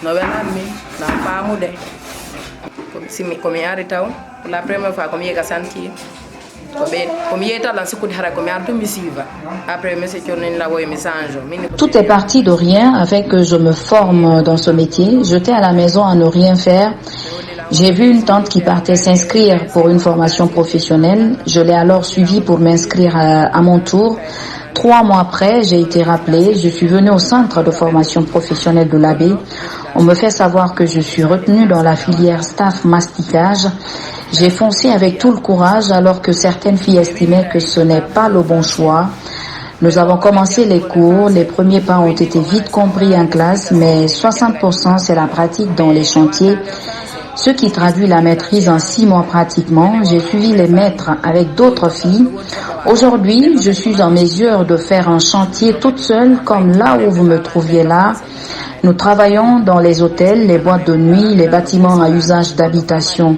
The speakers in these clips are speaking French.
La première fois comme yega santi Tout est parti de rien avec que je me forme dans ce métier. J'étais à la maison à ne rien faire. J'ai vu une tante qui partait s'inscrire pour une formation professionnelle. Je l'ai alors suivie pour m'inscrire à mon tour. 3 mois après, j'ai été rappelée. Je suis venue au centre de formation professionnelle de l'Abbé. On me fait savoir que je suis retenue dans la filière staff masticage. J'ai foncé avec tout le courage alors que certaines filles estimaient que ce n'est pas le bon choix. Nous avons commencé les cours, les premiers pas ont été vite compris en classe, mais 60% c'est la pratique dans les chantiers, ce qui traduit la maîtrise en 6 mois pratiquement. J'ai suivi les maîtres avec d'autres filles. Aujourd'hui, je suis en mesure de faire un chantier toute seule comme là où vous me trouviez là. Nous travaillons dans les hôtels, les boîtes de nuit, les bâtiments à usage d'habitation.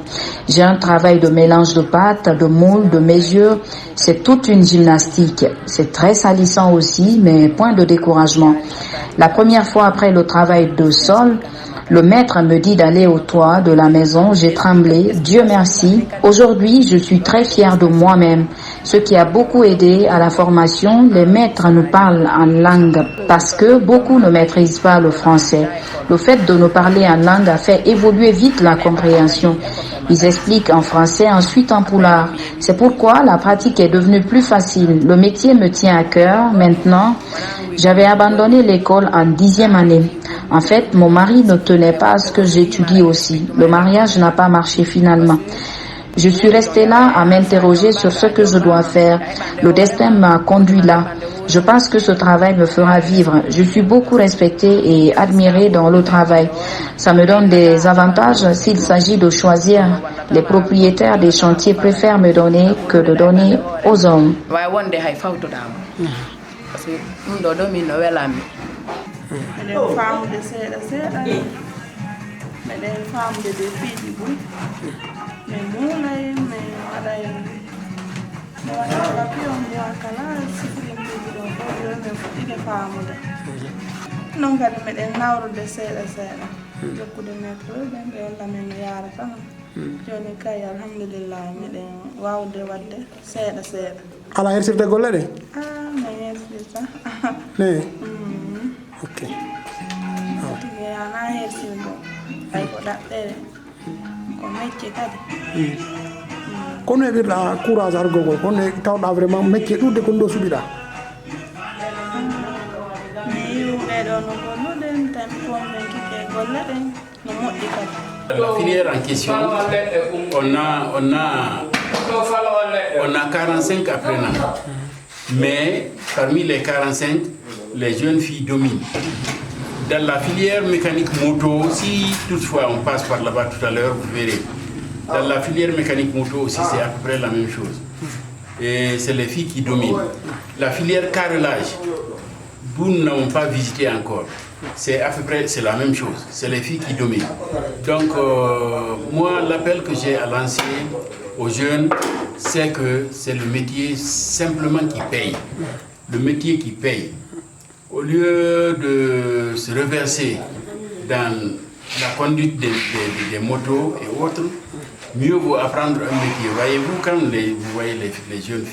J'ai un travail de mélange de pâtes, de moules, de mesures. C'est toute une gymnastique. C'est très salissant aussi, mais point de découragement. La première fois après le travail de sol, le maître me dit d'aller au toit de la maison. J'ai tremblé. Dieu merci. Aujourd'hui, je suis très fière de moi-même. Ce qui a beaucoup aidé à la formation, les maîtres nous parlent en langue parce que beaucoup ne maîtrisent pas le français. Le fait de nous parler en langue a fait évoluer vite la compréhension. Ils expliquent en français, ensuite en poulard. C'est pourquoi la pratique est devenue plus facile. Le métier me tient à cœur. Maintenant, j'avais abandonné l'école en 10e année. En fait, mon mari ne tenait pas à ce que j'étudie aussi. Le mariage n'a pas marché finalement. Je suis restée là à m'interroger sur ce que je dois faire. Le destin m'a conduit là. Je pense que ce travail me fera vivre. Je suis beaucoup respectée et admirée dans le travail. Ça me donne des avantages s'il s'agit de choisir. Les propriétaires des chantiers préfèrent me donner que de donner aux hommes. Non kadi meɗen nawrude seeɗa seeɗa jokkude mettoɗe ɓe lamin no yaara tan joni kay alhamdulillah meɗen wawde wadde seeɗa seeɗa ala hersirde golle ɗe mi hersirta ne ok tigi ana hersirde ay ko ɗaɗɗere ko mecce kadi kono heɓirɗa courage argogol kono tawɗa vraiment métier ɗuɗde kon ɗo suɓiɗa La filière en question, on a 45 apprenants. Mais parmi les 45, les jeunes filles dominent. Dans la filière mécanique moto, si toutefois on passe par là-bas tout à l'heure, vous verrez. Dans la filière mécanique moto aussi, c'est à peu près la même chose. Et c'est les filles qui dominent. La filière carrelage, nous n'avons pas visité encore. C'est à peu près la même chose. C'est les filles qui dominent. Donc, moi, l'appel que j'ai à lancer aux jeunes, c'est que c'est le métier simplement qui paye. Le métier qui paye. Au lieu de se reverser dans la conduite des motos et autres, mieux vaut apprendre un métier. Voyez-vous, quand vous voyez les jeunes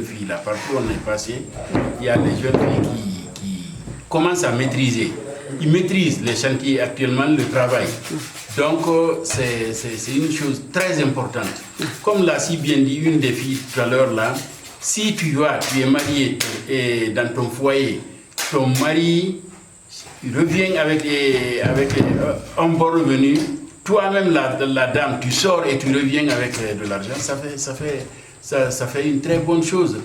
filles là, partout on est passé, il y a des jeunes filles qui commencent à maîtriser. Ils maîtrisent les chantiers actuellement, le travail. Donc c'est une chose très importante. Comme l'a si bien dit une des filles tout à l'heure là, si tu es marié et dans ton foyer, ton mari revient avec un bon revenu, toi-même la dame, tu sors et tu reviens avec de l'argent, ça fait une très bonne chose.